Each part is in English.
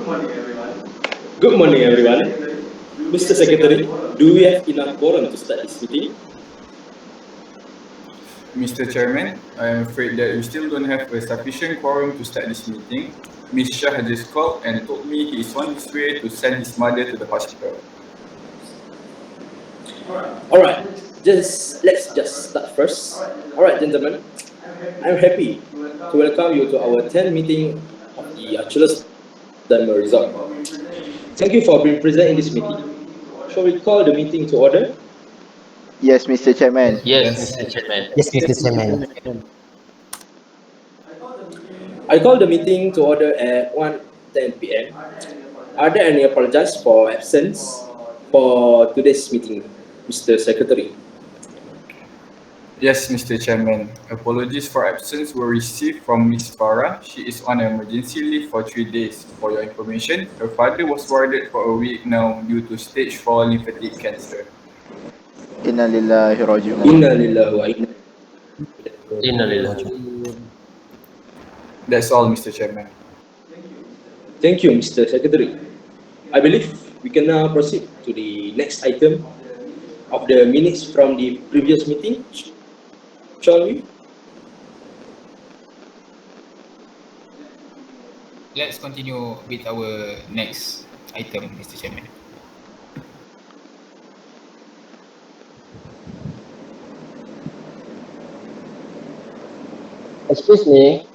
Good morning, everyone. Mr. Secretary, do we have enough quorum to start this meeting? Mr. Chairman, I am afraid that we still don't have a sufficient quorum to start this meeting. Ms. Shah has just called and told me he is on his way to send his mother to the hospital. Alright, let's just start first. Alright, gentlemen, I'm happy to welcome you to our 10th meeting of the Achilles Diamond Resort. Thank you for being present in this meeting. Shall we call the meeting to order? Yes, Mr. Chairman. Yes, Mr. Chairman. Yes, Mr. Chairman. I call the meeting to order at 1:10 p.m. Are there any apologies for absence for today's meeting, Mr. Secretary? Yes, Mr. Chairman. Apologies for absence were received from Ms. Farah. She is on emergency leave for 3 days. For your information, her father was warded for a week now due to stage 4 lymphatic cancer. Inna lillahi raji'un. Inna lillahi wa inna Innalillahi. That's all, Mr. Chairman. Thank you, Mr. Secretary. I believe we can now proceed to the next item of the minutes from the previous meeting. Shall we? Let's continue with our next item, Mr. Chairman. Excuse me,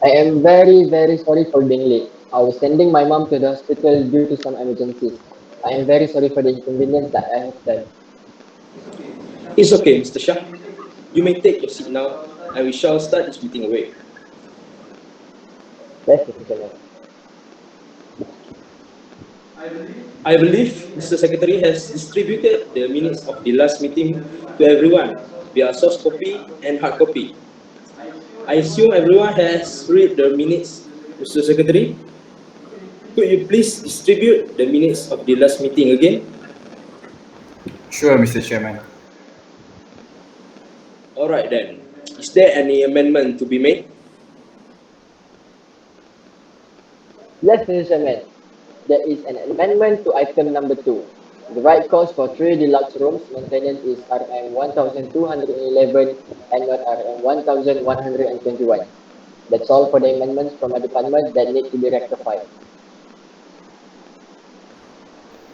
I am very sorry for being late. I was sending my mom to the hospital due to some emergencies. I am very sorry for the inconvenience that I have done. It's okay, Mr. Shah. You may take your seat now, and we shall start this meeting away. Yes, Mr. Chairman. I believe Mr. Secretary has distributed the minutes of the last meeting to everyone via soft copy and hard copy. I assume everyone has read the minutes, Mr. Secretary. Could you please distribute the minutes of the last meeting again? Sure, Mr. Chairman. Alright then. Is there any amendment to be made? Yes, Mr. Chairman. There is an amendment to item number 2. The right cost for 3 deluxe rooms maintenance is RM 1,211 and not RM 1,121. That's all for the amendments from a department that need to be rectified.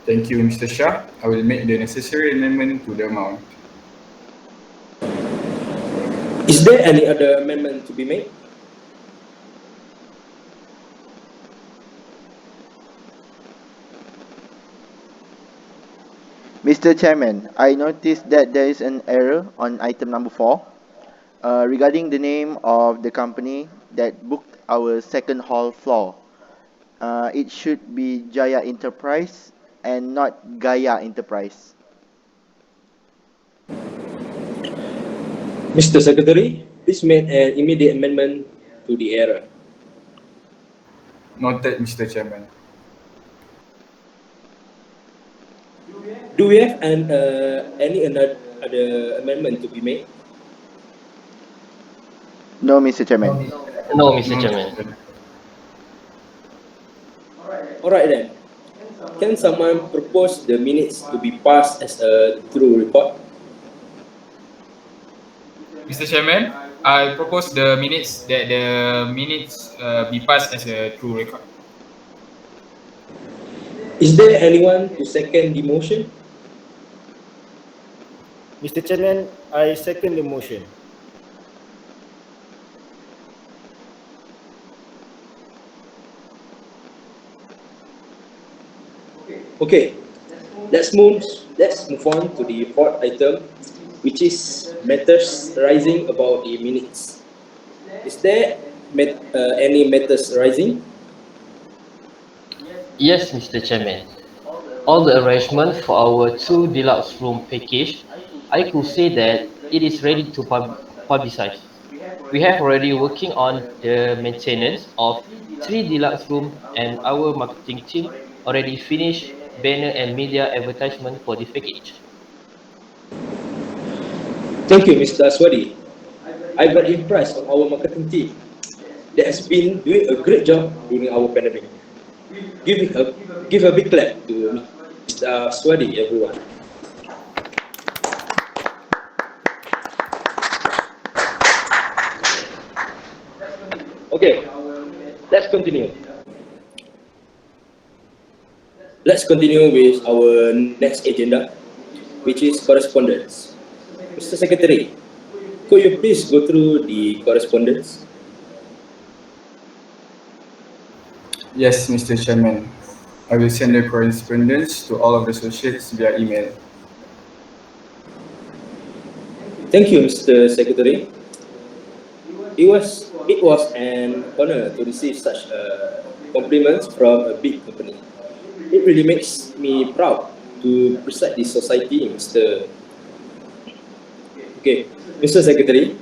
Thank you, Mr. Shah. I will make the necessary amendment to the amount. Is there any other amendment to be made? Mr. Chairman, I noticed that there is an error on item number 4 regarding the name of the company that booked our second hall floor. It should be Jaya Enterprise and not Gaia Enterprise. Mr. Secretary, please make an immediate amendment to the error. Noted, Mr. Chairman. Do we have any other amendment to be made? No, Mr. Chairman. No, Mr. Chairman. Alright then. Can someone propose the minutes to be passed as a true report? Mr. Chairman, I propose the minutes be passed as a true record. Is there anyone to second the motion? Mr. Chairman, I second the motion. Okay, let's move on to the fourth item, which is matters rising about the minutes. Is there any matters rising? Yes, Mr. Chairman. All the arrangements for our 2 deluxe room package, I could say that it is ready to publicize. We have already working on the maintenance of 3 deluxe room and our marketing team already finished banner and media advertisement for this package. Thank you, Mr. Aswadi. I'm very impressed of our marketing team. They has been doing a great job during our pandemic. Give a big clap to Mr. Swadi, everyone. Okay, let's continue. Let's continue with our next agenda, which is correspondence. Mr. Secretary, could you please go through the correspondence? Yes, Mr. Chairman. I will send the correspondence to all of the associates via email. Thank you, Mr. Secretary. It was an honor to receive such compliments from a big company. It really makes me proud to preside this society, Mr. Okay, Mr. Secretary,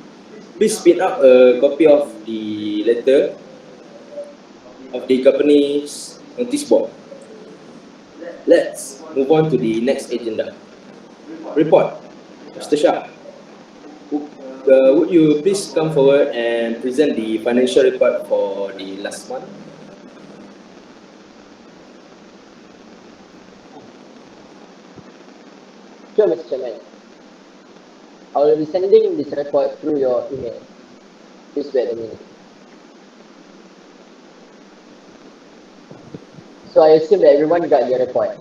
please speed up a copy of the letter of the company's notice board. Let's move on to the next agenda. Report, Mr. Shah. Would you please come forward and present the financial report for the last month? Sure, Mr. Chairman. I will be sending this report through your email. Please wait a minute. So I assume that everyone got your report.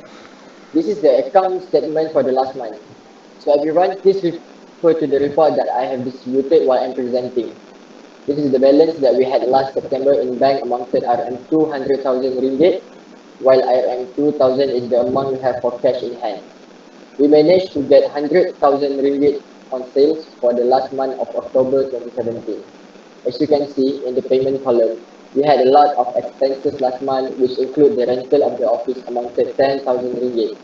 This is the account statement for the last month. So everyone, please refer to the report that I have distributed while I'm presenting. This is the balance that we had last September in bank amounted RM 200,000 ringgit, while RM 2,000 is the amount we have for cash in hand. We managed to get 100,000 ringgit on sales for the last month of October 2017. As you can see in the payment column, we had a lot of expenses last month, which include the rental of the office amounted 10,000 ringgit.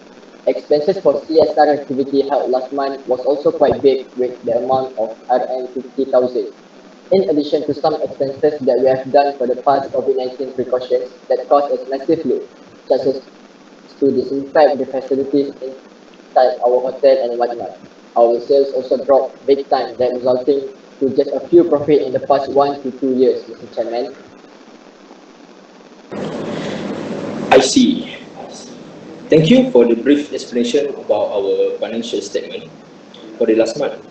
Expenses for CSR activity held last month was also quite big with the amount of RM 50,000. In addition to some expenses that we have done for the past COVID-19 precautions that cost us massively, such as to disinfect the facilities inside our hotel and whatnot. Our sales also dropped big time, that resulting to just a few profit in the past 1 to 2 years, Mr. Chairman. I see. Thank you for the brief explanation about our financial statement for the last month.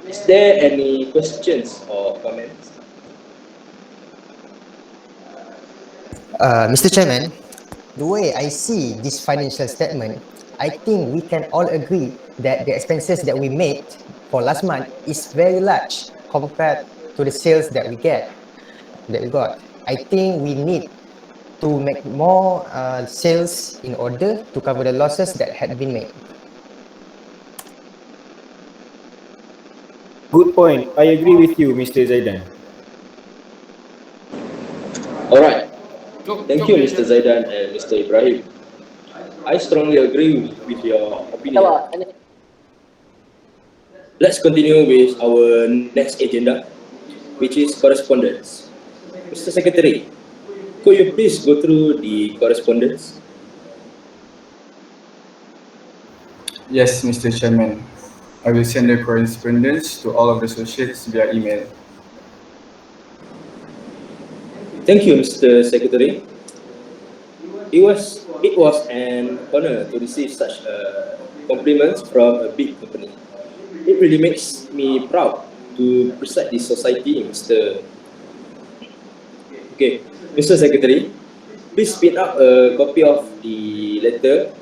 Is there any questions or comments? Mr. Chairman, the way I see this financial statement, I think we can all agree that the expenses that we made for last month is very large compared to the sales that we got. I think we need to make more sales in order to cover the losses that had been made. Good point. I agree with you, Mr. Zaidan. All right. Thank you, Mr. Zaidan and Mr. Ibrahim. I strongly agree with your opinion. Let's continue with our next agenda, which is correspondence. Mr. Secretary, could you please go through the correspondence? Yes, Mr. Chairman. I will send the correspondence to all of the associates via email. Thank you, Mr. Secretary. It was an honor to receive such compliments from a big company. It really makes me proud to preside this society, Mr. Okay, Mr. Secretary, please speed up a copy of the letter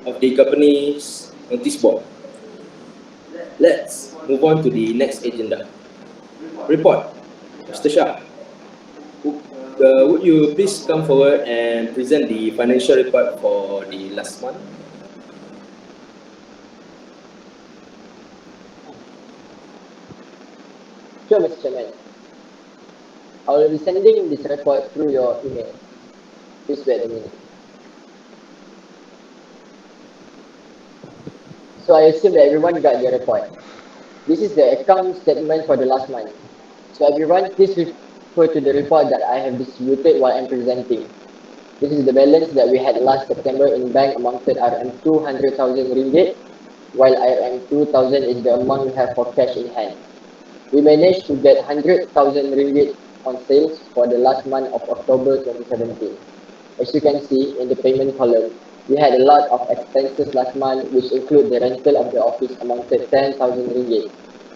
of the company's notice board. Let's move on to the next agenda. Report, Mr. Shah. Would you please come forward and present the financial report for the last month? Sure, Mr. Chairman. I will be sending this report through your email. Please wait a minute. So I assume that everyone got your report. This is the account statement for the last month. So everyone, please refer to the report that I have distributed while I'm presenting. This is the balance that we had last September in bank amounted RM 200,000 ringgit, while RM 2,000 is the amount we have for cash in hand. We managed to get 100,000 ringgit on sales for the last month of October 2017. As you can see in the payment column, we had a lot of expenses last month, which include the rental of the office amounted 10,000 ringgit.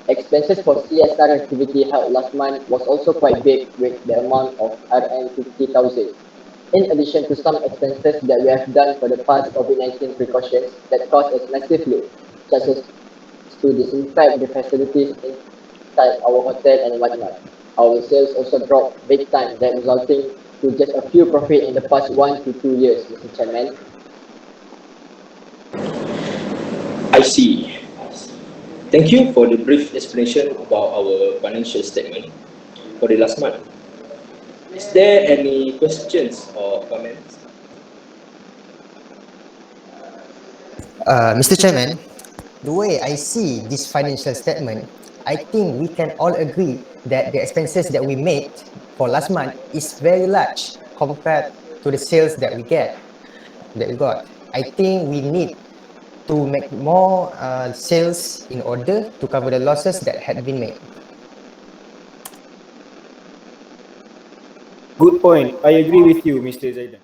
Expenses for CSR activity held last month was also quite big with the amount of RM 50,000. In addition to some expenses that we have done for the past COVID-19 precautions that cost us massively, such as to disinfect the facilities inside our hotel and whatnot. Our sales also dropped big time, that resulting to just a few profit in the past 1 to 2 years, Mr. Chairman. I see. Thank you for the brief explanation about our financial statement for the last month. Is there any questions or comments? Mr. Chairman, the way I see this financial statement, I think we can all agree that the expenses that we made for last month is very large compared to the sales that we got. I think we need to make more sales in order to cover the losses that had been made. Good point. I agree with you, Mr. Zaidan.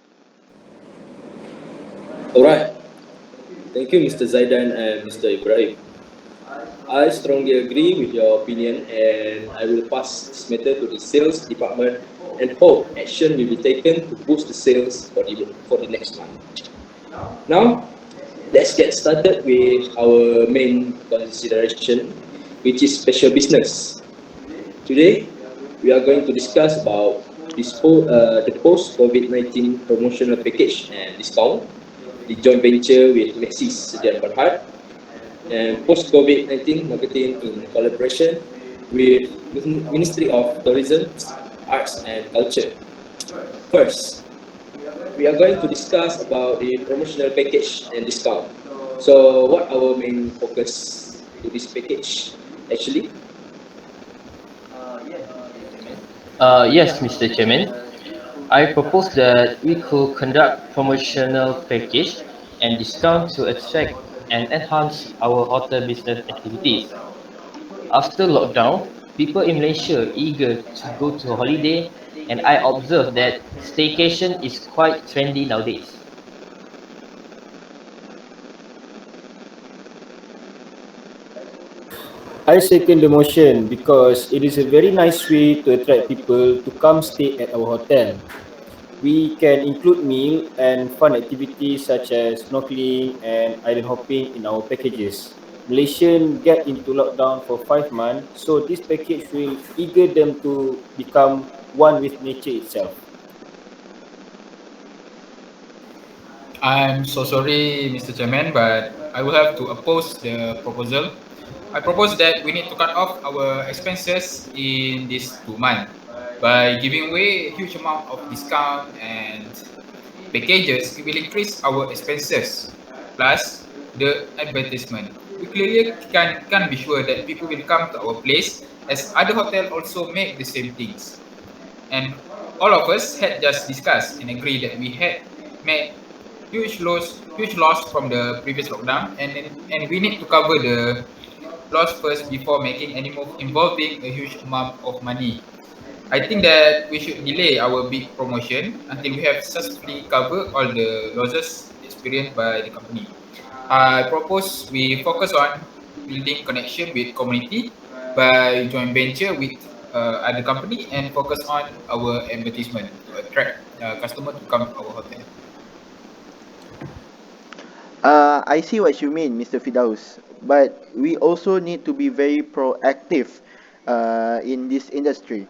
Alright. Thank you, Mr. Zaidan and Mr. Ibrahim. I strongly agree with your opinion and I will pass this matter to the sales department and hope action will be taken to boost the sales for the next month. Now, let's get started with our main consideration, which is special business. Today, we are going to discuss about the post-COVID-19 promotional package and discount, the joint venture with Maxis Sdn Bhd, and post-COVID-19 marketing in collaboration with Ministry of Tourism, Arts and Culture. First, we are going to discuss about the promotional package and discount. So, what our main focus to this package actually? Yes, Mr. Chairman. I propose that we could conduct promotional package and discount to attract and enhance our hotel business activities. After lockdown, people in Malaysia are eager to go to holiday, and I observe that staycation is quite trendy nowadays. I second the motion because it is a very nice way to attract people to come stay at our hotel. We can include meal and fun activities such as snorkeling and island hopping in our packages. Malaysians get into lockdown for 5 months, so this package will eager them to become one with nature itself. I'm so sorry, Mr. Chairman, but I will have to oppose the proposal. I propose that we need to cut off our expenses in these 2 months by giving away a huge amount of discount and packages. It will increase our expenses plus the advertisement. We clearly can be sure that people will come to our place as other hotels also make the same things. And all of us had just discussed and agreed that we had made huge loss from the previous lockdown, and we need to cover the loss first before making any move involving a huge amount of money. I think that we should delay our big promotion until we have successfully covered all the losses experienced by the company. I propose we focus on building connection with community by joint venture with other company and focus on our advertisement to attract customer to come to our hotel. I see what you mean, Mr. Fidaus, but we also need to be very proactive in this industry.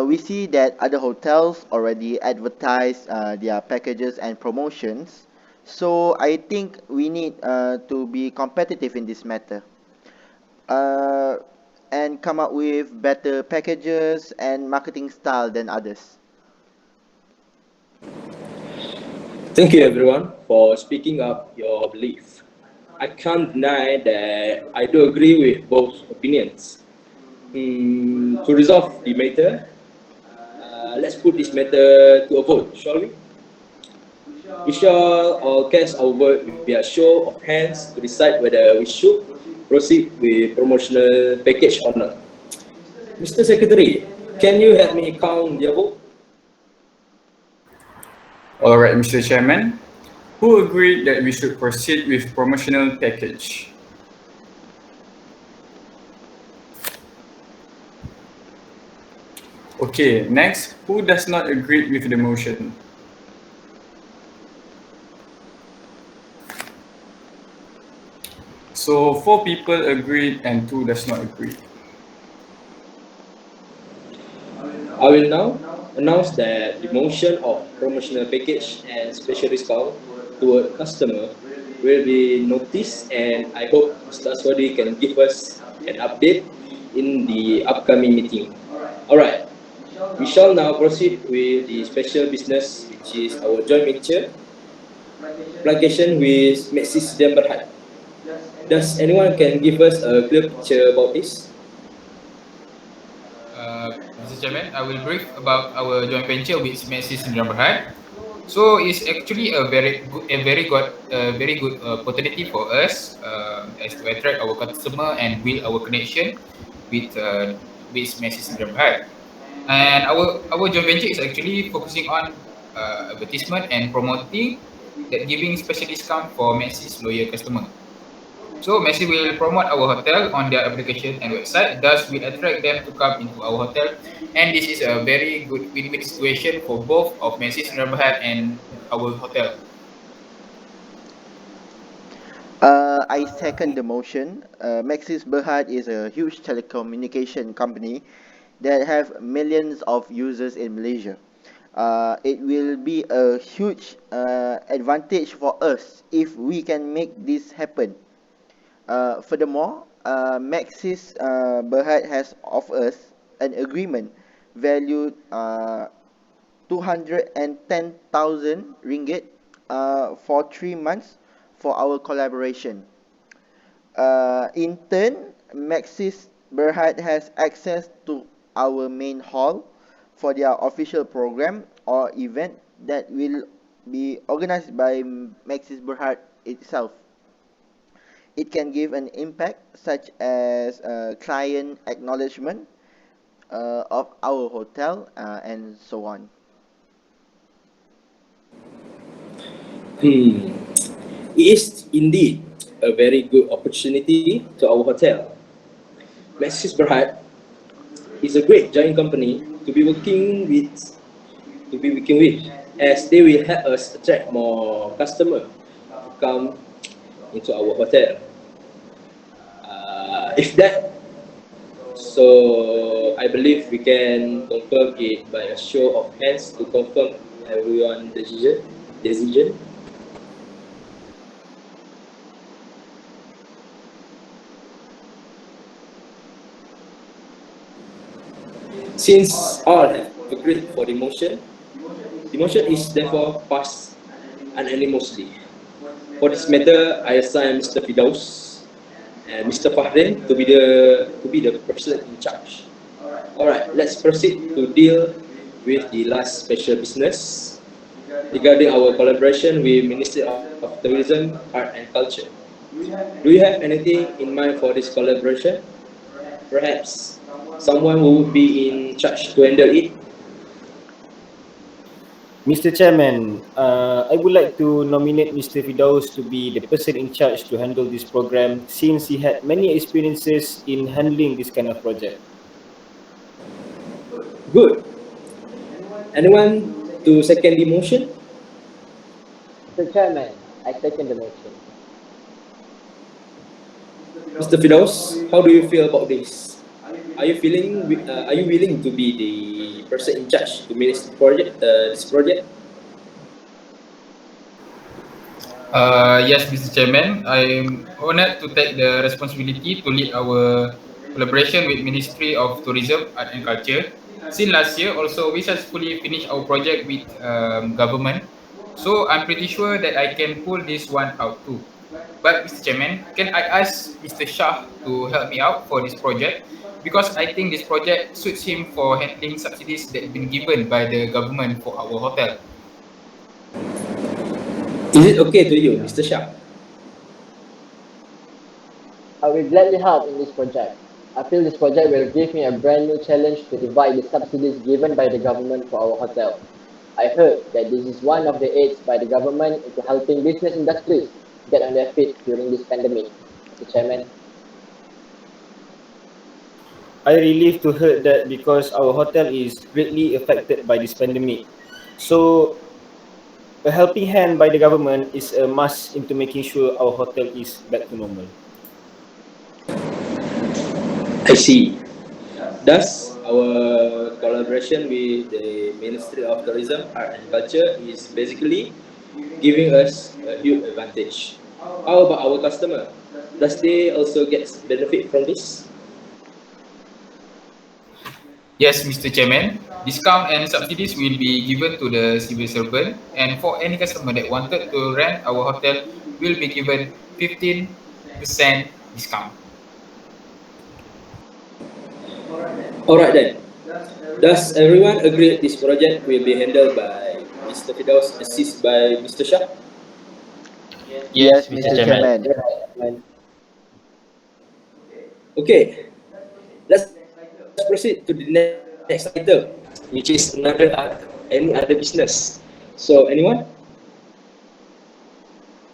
We see that other hotels already advertise their packages and promotions, so I think we need to be competitive in this matter uh, and come up with better packages and marketing style than others. Thank you everyone for speaking up your belief. I can't deny that I do agree with both opinions. To resolve the matter, let's put this matter to a vote, shall we? We shall all cast our vote via show of hands to decide whether we should proceed with promotional package or not. Mr. Secretary, Can you help me count their vote? All right, Mr. Chairman. Who agreed that we should proceed with promotional package? Okay, next, who does not agree with the motion? So 4 people agreed and 2 does not agree. I will now announce that the motion of promotional package and special discount to a customer will be noticed, and I hope Mr. Aswadi can give us an update in the upcoming meeting. Alright, we shall now proceed with the special business, which is our joint venture application with Maxis Sdn Bhd. Does anyone can give us a clear picture about this? Mr. Chairman, I will brief about our joint venture with Maxis Sdn Bhd. So it's actually a very good opportunity for us as to attract our customer and build our connection with Maxis Sdn Bhd. And our joint venture is actually focusing on advertisement and promoting that giving special discount for Maxis loyal customer. So Maxis will promote our hotel on their application and website. Thus, will attract them to come into our hotel, and this is a very good win-win situation for both of Maxis Sdn Bhd and our hotel. I second the motion. Maxis Berhad is a huge telecommunication company that have millions of users in Malaysia. It will be a huge advantage for us if we can make this happen. Furthermore, Maxis Berhad has offered us an agreement valued 210,000 ringgit for 3 months for our collaboration. In turn, Maxis Berhad has access to our main hall for their official program or event that will be organized by Maxis Berhad itself. It can give an impact such as client acknowledgement of our hotel and so on. It is indeed a very good opportunity to our hotel. Maxis Berhad is a great giant company to be working with, as they will help us attract more customers to come into our hotel. If that, so I believe we can confirm it by a show of hands to confirm everyone's decision. Since all have agreed for the motion is therefore passed unanimously. For this matter, I assign Mr. Fidaus and Mr. Fahdin to be the person in charge. Alright, let's proceed to deal with the last special business regarding our collaboration with Ministry of Tourism, Art and Culture. Do you have anything in mind for this collaboration? Perhaps someone who would be in charge to handle it? Mr. Chairman, I would like to nominate Mr. Fidaus to be the person in charge to handle this program since he had many experiences in handling this kind of project. Good. Anyone to second the motion? Mr. Chairman, I second the motion. Mr. Fidaus, how do you feel about this? Are you willing to be the person in charge to manage this project? Yes, Mr. Chairman, I'm honored to take the responsibility to lead our collaboration with Ministry of Tourism, Art and Culture. Since last year, also we successfully finished our project with government. So I'm pretty sure that I can pull this one out too. But Mr. Chairman, can I ask Mr. Shah to help me out for this project? Because I think this project suits him for handling subsidies that have been given by the government for our hotel. Is it okay to you, Mr. Shah? I will gladly help in this project. I feel this project will give me a brand new challenge to divide the subsidies given by the government for our hotel. I heard that this is one of the aids by the government into helping business industries get on their feet during this pandemic. Mr. Chairman. I relieved to hear that because our hotel is greatly affected by this pandemic. So a helping hand by the government is a must into making sure our hotel is back to normal. I see. Thus, our collaboration with the Ministry of Tourism, Art and Culture is basically giving us a huge advantage. How about our customer? Does they also get benefit from this? Yes, Mr. Chairman. Discount and subsidies will be given to the civil servant, and for any customer that wanted to rent our hotel will be given 15% discount. Alright then. Does everyone agree this project will be handled by Mr. Fidaus, assisted by Mr. Shah? Yes, Mr. Chairman. Okay, let's proceed to the next item, which is any other business. So, anyone?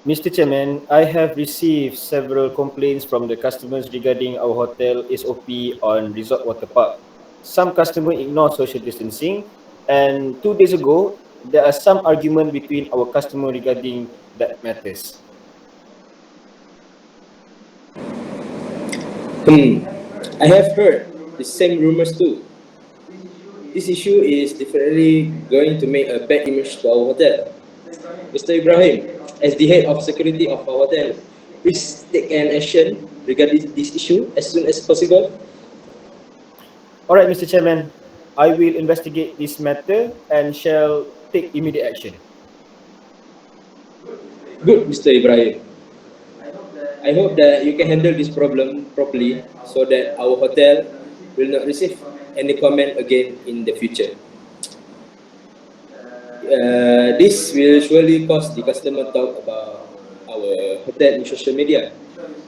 Mr. Chairman, I have received several complaints from the customers regarding our hotel SOP on Resort Water Park. Some customers ignore social distancing, and 2 days ago, there are some argument between our customer regarding that matters. I have heard the same rumors too. This issue is definitely going to make a bad image to our hotel. Mr. Ibrahim, as the head of security of our hotel, please take an action regarding this issue as soon as possible. Alright, Mr. Chairman, I will investigate this matter and shall take immediate action. Good, Mr. Ibrahim. I hope that you can handle this problem properly so that our hotel will not receive any comment again in the future. This will surely cause the customer talk about our hotel in social media.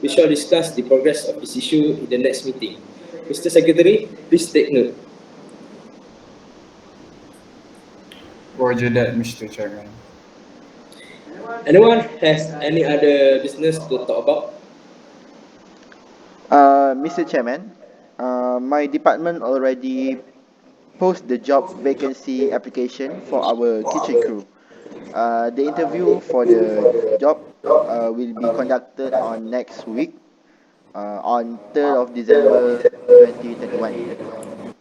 We shall discuss the progress of this issue in the next meeting. Mr. Secretary, please take note. Roger that, Mr. Chairman. Anyone has any other business to talk about? Mr. Chairman, my department already post the job vacancy application for our kitchen crew. The interview for the job will be conducted on next week, on 3rd of December 2021.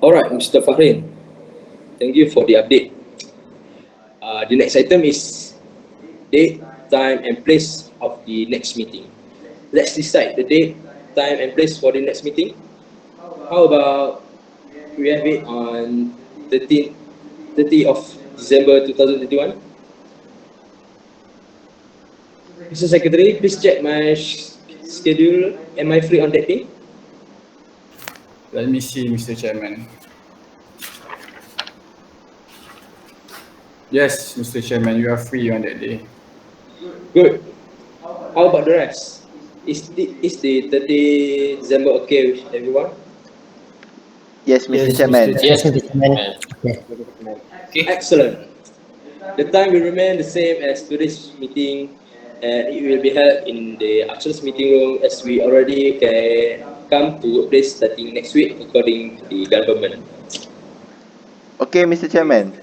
Alright, Mr. Fahrin. Thank you for the update. The next item is date, time, and place of the next meeting. Let's decide the date, time, and place for the next meeting. How about we have it on 30 of December 2021? Mr. Secretary, please check my schedule. Am I free on that day? Let me see, Mr. Chairman. Yes, Mr. Chairman, you are free on that day. Good. How about the rest? Is the 30 December okay with everyone? Yes, Mr. Yes, Chairman. Mr. Yes, Mr. Chairman. Okay. Excellent. The time will remain the same as today's meeting, and it will be held in the Archers meeting room as we already can come to a place starting next week according to the government. Okay, Mr. Chairman.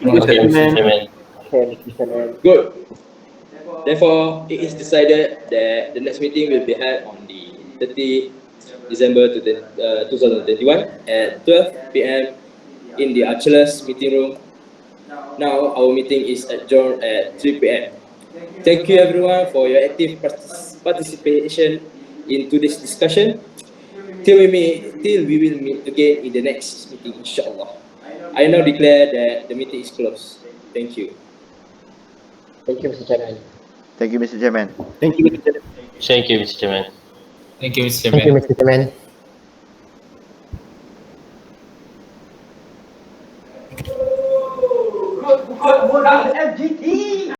Okay, Mr. Chairman. Good. Therefore, it is decided that the next meeting will be held on the 30 December 2021 at 12 p.m. in the Archers meeting room. Now, our meeting is adjourned at 3 p.m. Thank you everyone for your active participation in today's discussion. Till we will meet again in the next meeting, inshallah. I now declare that the meeting is closed. Thank you. Thank you, Mr. Chairman. Thank you, Mr. Chairman. Thank you, Mr. Chairman. Thank you, Mr. Chairman. Thank you, Mr. Thank you, Chairman. Mr. Chairman.